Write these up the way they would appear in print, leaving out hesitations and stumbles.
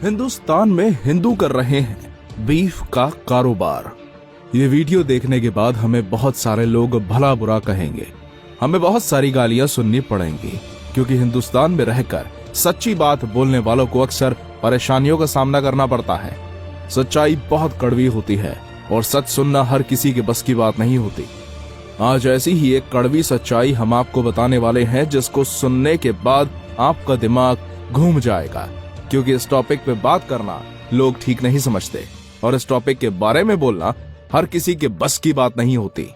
हिंदुस्तान में हिंदू कर रहे हैं बीफ का कारोबार। ये वीडियो देखने के बाद हमें बहुत सारे लोग भला बुरा कहेंगे, हमें बहुत सारी गालियां सुननी पड़ेंगी, क्योंकि हिंदुस्तान में रहकर सच्ची बात बोलने वालों को अक्सर परेशानियों का सामना करना पड़ता है। सच्चाई बहुत कड़वी होती है और सच सुनना हर किसी के बस की बात नहीं होती। आज ऐसी ही एक कड़वी सच्चाई हम आपको बताने वाले हैं, जिसको सुनने के बाद आपका दिमाग घूम जाएगा, क्योंकि इस टॉपिक पे बात करना लोग ठीक नहीं समझते और इस टॉपिक के बारे में बोलना हर किसी के बस की बात नहीं होती।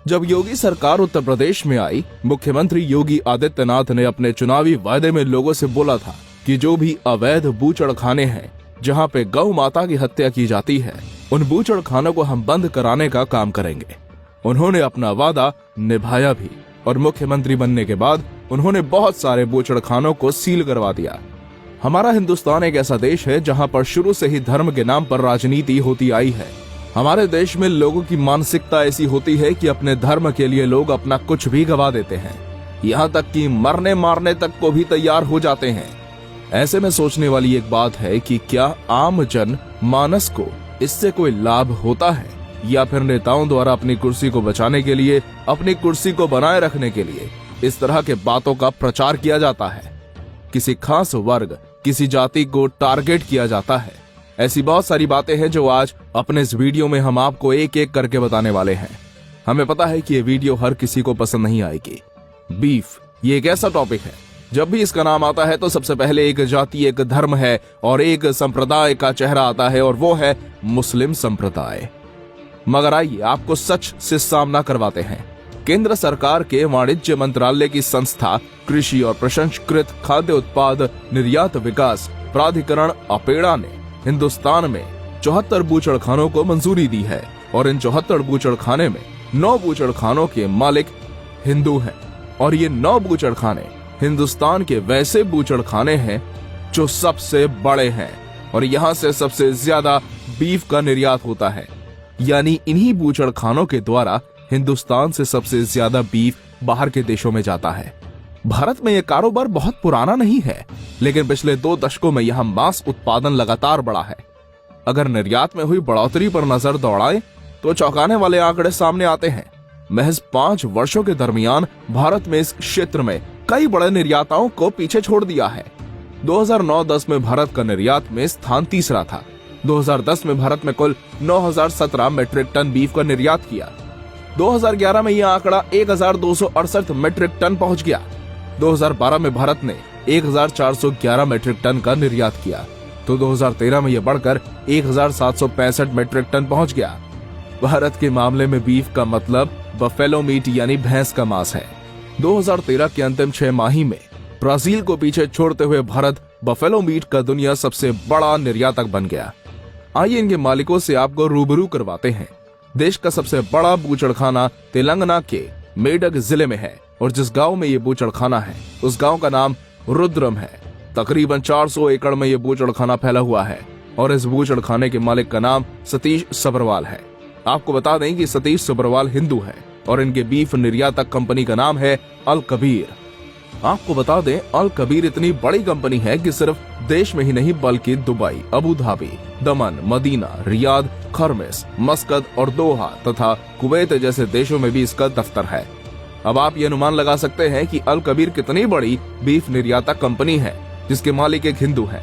जब योगी सरकार उत्तर प्रदेश में आई, मुख्यमंत्री योगी आदित्यनाथ ने अपने चुनावी वायदे में लोगों से बोला था कि जो भी अवैध बूचड़खाने हैं जहां पे गौ माता की हत्या की जाती है, उन बूचड़खानों को हम बंद कराने का काम करेंगे। उन्होंने अपना वादा निभाया भी और मुख्यमंत्री बनने के बाद उन्होंने बहुत सारे बूचड़खानों को सील करवा दिया। हमारा हिंदुस्तान एक ऐसा देश है जहां पर शुरू से ही धर्म के नाम पर राजनीति होती आई है। हमारे देश में लोगों की मानसिकता ऐसी होती है कि अपने धर्म के लिए लोग अपना कुछ भी गवा देते हैं, यहाँ तक कि मरने मारने तक को भी तैयार हो जाते हैं। ऐसे में सोचने वाली एक बात है कि क्या आम जन मानस को इससे कोई लाभ होता है, या फिर नेताओं द्वारा अपनी कुर्सी को बचाने के लिए, अपनी कुर्सी को बनाए रखने के लिए इस तरह के बातों का प्रचार किया जाता है। किसी खास वर्ग, किसी जाति को टारगेट किया जाता है। ऐसी बहुत सारी बातें हैं जो आज अपने इस वीडियो में हम आपको एक एक करके बताने वाले हैं। हमें पता है कि ये वीडियो हर किसी को पसंद नहीं आएगी। बीफ ये एक ऐसा टॉपिक है, जब भी इसका नाम आता है तो सबसे पहले एक जाति, एक धर्म है और एक संप्रदाय का चेहरा आता है, और वो है मुस्लिम संप्रदाय। मगर आइए आपको सच से सामना करवाते हैं। केंद्र सरकार के वाणिज्य मंत्रालय की संस्था कृषि और प्रसंस्कृत खाद्य उत्पाद निर्यात विकास प्राधिकरण अपेड़ा ने हिंदुस्तान में 74 बूचड़खानों को मंजूरी दी है, और इन 74 बूचड़खाने में 9 बूचड़खानों के मालिक हिंदू हैं, और ये 9 बूचड़खाने हिंदुस्तान के वैसे बूचड़खाने हैं जो सबसे बड़े हैं, और यहाँ से सबसे ज्यादा बीफ का निर्यात होता है। यानी इन्हीं बूचड़खानों के द्वारा हिंदुस्तान से सबसे ज्यादा बीफ बाहर के देशों में जाता है। भारत में यह कारोबार बहुत पुराना नहीं है, लेकिन पिछले 2 दशकों में यहाँ मांस उत्पादन लगातार बढ़ा है। अगर निर्यात में हुई बढ़ोतरी पर नजर दौड़ाएं तो चौंकाने वाले आंकड़े सामने आते हैं। महज 5 वर्षों के दरमियान भारत में इस क्षेत्र में कई बड़े निर्याताओं को पीछे छोड़ दिया है। 2009-10 में भारत का निर्यात में स्थान 3रा था। 2010 में भारत में कुल 9017 मीट्रिक टन बीफ का निर्यात किया। 2011 में यह आंकड़ा 1268 मीट्रिक टन पहुंच गया। 2012 में भारत ने 1411 मीट्रिक टन का निर्यात किया, तो 2013 में यह बढ़कर 1765 मीट्रिक टन पहुंच गया। भारत के मामले में बीफ का मतलब बफेलो मीट यानी भैंस का मांस है। 2013 के अंतिम 6 माही में ब्राजील को पीछे छोड़ते हुए भारत बफेलो मीट का दुनिया सबसे बड़ा निर्यातक बन गया। आइए इनके मालिकों से आपको रूबरू करवाते हैं। देश का सबसे बड़ा बूचड़खाना तेलंगाना के मेडक जिले में है, और जिस गांव में ये बूचड़खाना है उस गांव का नाम रुद्रम है। तकरीबन 400 एकड़ में ये बूचड़खाना फैला हुआ है, और इस बूचड़खाने के मालिक का नाम सतीश सब्रवाल है। आपको बता दें कि सतीश सब्रवाल हिंदू है, और इनके बीफ निर्यातक कंपनी का नाम है अल कबीर। आपको बता दें, अल कबीर इतनी बड़ी कंपनी है कि सिर्फ देश में ही नहीं बल्कि दुबई, अबू धाबी, दमन, मदीना, रियाद, खरमेस, मस्कत और दोहा तथा कुवैत जैसे देशों में भी इसका दफ्तर है। अब आप ये अनुमान लगा सकते हैं कि अल कबीर कितनी बड़ी बीफ निर्यातक कंपनी है, जिसके मालिक एक हिंदू है।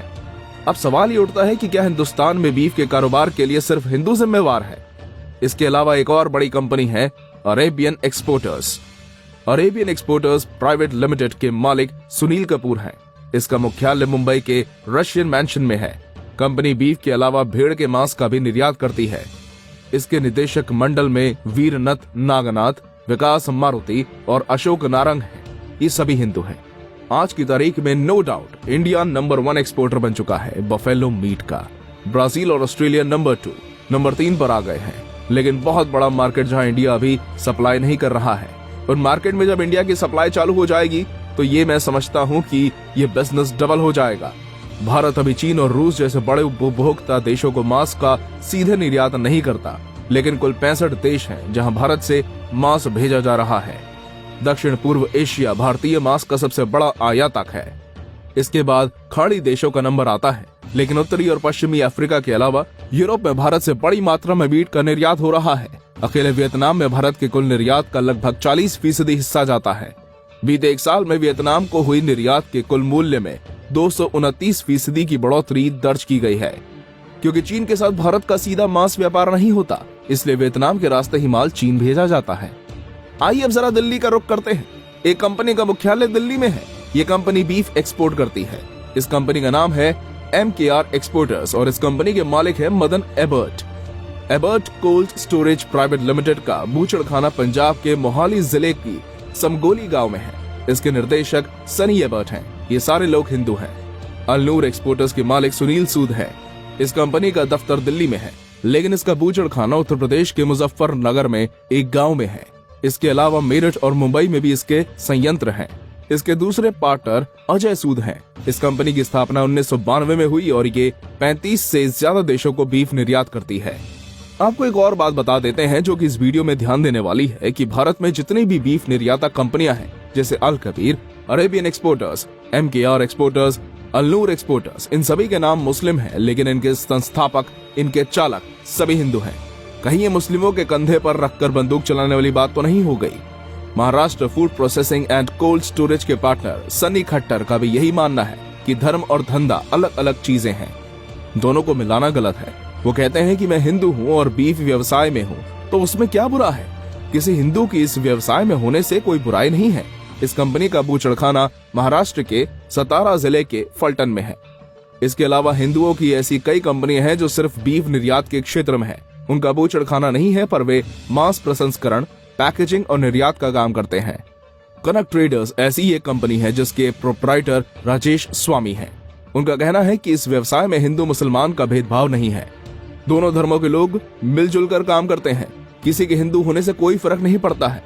अब सवाल ये उठता है कि क्या हिंदुस्तान में बीफ के कारोबार के लिए सिर्फ हिंदू जिम्मेवार है? इसके अलावा एक और बड़ी कंपनी है Arabian exporters. Arabian exporters private limited के मालिक सुनील कपूर हैं। इसका मुख्यालय मुंबई के रशियन मैंशन में है। कंपनी बीफ के अलावा भेड़ के मांस का भी निर्यात करती है। इसके निदेशक मंडल में वीरनथ नागनाथ, विकास मारुति और अशोक नारंग हैं। ये सभी हिंदू हैं। आज की तारीख में no doubt India number 1 exporter बन चुका है बफेलो मीट का। ब्राजील और ऑस्ट्रेलिया नंबर 2, नंबर 3 पर आ गए हैं। लेकिन बहुत बड़ा मार्केट जहां इंडिया अभी सप्लाई नहीं कर रहा है, उन मार्केट में जब इंडिया की सप्लाई चालू हो जाएगी तो ये मैं समझता हूं कि ये बिजनेस डबल हो जाएगा। भारत अभी चीन और रूस जैसे बड़े उपभोक्ता देशों को मांस का सीधे निर्यात नहीं करता, लेकिन कुल 65 देश हैं जहां भारत से मांस भेजा जा रहा है। दक्षिण पूर्व एशिया भारतीय मांस का सबसे बड़ा आयातक है। इसके बाद खाड़ी देशों का नंबर आता है। लेकिन उत्तरी और पश्चिमी अफ्रीका के अलावा यूरोप में भारत से बड़ी मात्रा में वीट का निर्यात हो रहा है। अकेले वियतनाम में भारत के कुल निर्यात का लगभग 40% हिस्सा जाता है। बीते 1 साल में वियतनाम को हुई निर्यात के कुल मूल्य में 229% की बढ़ोतरी दर्ज की गई है। क्योंकि चीन के साथ भारत का सीधा मांस व्यापार नहीं होता, इसलिए वियतनाम के रास्ते ही माल चीन भेजा जाता है। आइए अब जरा दिल्ली का रुख करते हैं। एक कंपनी का मुख्यालय दिल्ली में है। ये कंपनी बीफ एक्सपोर्ट करती है। इस कंपनी का नाम है MKR एक्सपोर्टर्स और इस कंपनी के मालिक है Madan Abbott. Abbott cold storage private limited का बूचड़खाना पंजाब के मोहाली जिले की समगोली गांव में है। इसके निर्देशक सनी एबर्ट हैं। ये सारे लोग हिंदू हैं। अलनूर एक्सपोर्टर्स के मालिक सुनील सूद है। इस कंपनी का दफ्तर दिल्ली में है, लेकिन इसका बूचड़खाना उत्तर प्रदेश के मुजफ्फरनगर में एक गांव में है। इसके अलावा मेरठ और मुंबई में भी इसके संयंत्र हैं। इसके दूसरे पार्टनर अजय सूद हैं। इस कंपनी की स्थापना 1992 में हुई और ये 35 से ज्यादा देशों को बीफ निर्यात करती है। आपको एक और बात बता देते हैं जो कि इस वीडियो में ध्यान देने वाली है कि भारत में जितनी भी बीफ निर्यातक कंपनियां हैं, जैसे Al Kabir, Arabian exporters, MKR exporters, Alnoor exporters, इन सभी के नाम मुस्लिम हैं, लेकिन इनके संस्थापक, इनके चालक सभी हिंदू हैं। कहीं ये मुस्लिमों के कंधे पर रखकर बंदूक चलाने वाली बात तो नहीं हो गई। Maharashtra food processing and cold storage के पार्टनर सन्नी खट्टर का भी यही मानना है कि धर्म और धंधा अलग अलग चीजें हैं, दोनों को मिलाना गलत है। वो कहते हैं कि मैं हिंदू हूँ और बीफ व्यवसाय में हूँ, तो उसमें क्या बुरा है? किसी हिंदू की इस व्यवसाय में होने से कोई बुराई नहीं है। इस कंपनी का बूचड़खाना महाराष्ट्र के सतारा जिले के फलटन में है। इसके अलावा हिंदुओं की ऐसी कई कंपनियां हैं जो सिर्फ बीफ निर्यात के क्षेत्र में है। उनका बूचड़खाना नहीं है, पर वे मांस प्रसंस्करण, पैकेजिंग और निर्यात का काम करते हैं। कनक ट्रेडर्स ऐसी एक कंपनी है जिसके प्रोप्राइटर राजेश स्वामी हैं। उनका कहना है कि इस व्यवसाय में हिंदू मुसलमान का भेदभाव नहीं है। दोनों धर्मों के लोग मिलजुल कर काम करते हैं। किसी के हिंदू होने से कोई फर्क नहीं पड़ता है।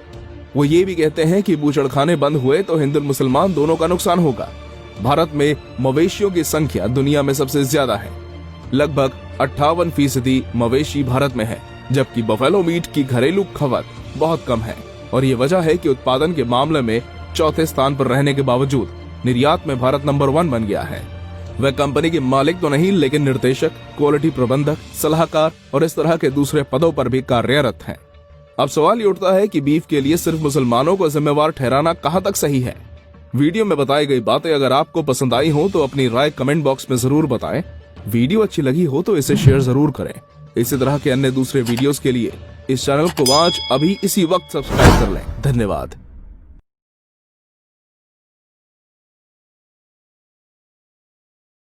वो ये भी कहते हैं कि बूचड़खाने बंद हुए तो हिंदू मुसलमान दोनों का नुकसान होगा। भारत में मवेशियों की संख्या दुनिया में सबसे ज्यादा है। लगभग 58% मवेशी भारत में है, जबकि बफेलो मीट की घरेलू खपत बहुत कम है। और ये वजह है कि उत्पादन के मामले में चौथे स्थान पर रहने के बावजूद निर्यात में भारत नंबर 1 बन गया है। वह कंपनी के मालिक तो नहीं, लेकिन निर्देशक, क्वालिटी प्रबंधक, सलाहकार और इस तरह के दूसरे पदों पर भी कार्यरत हैं। अब सवाल ये उठता है कि बीफ के लिए सिर्फ मुसलमानों को जिम्मेवार ठहराना कहां तक सही है। वीडियो में बताई गई बातें अगर आपको पसंद आई हो तो अपनी राय कमेंट बॉक्स में जरूर बताएं। वीडियो अच्छी लगी हो तो इसे शेयर जरूर करें। इसी तरह के अन्य दूसरे वीडियोस के लिए इस चैनल को आज अभी इसी वक्त सब्सक्राइब कर लें। धन्यवाद।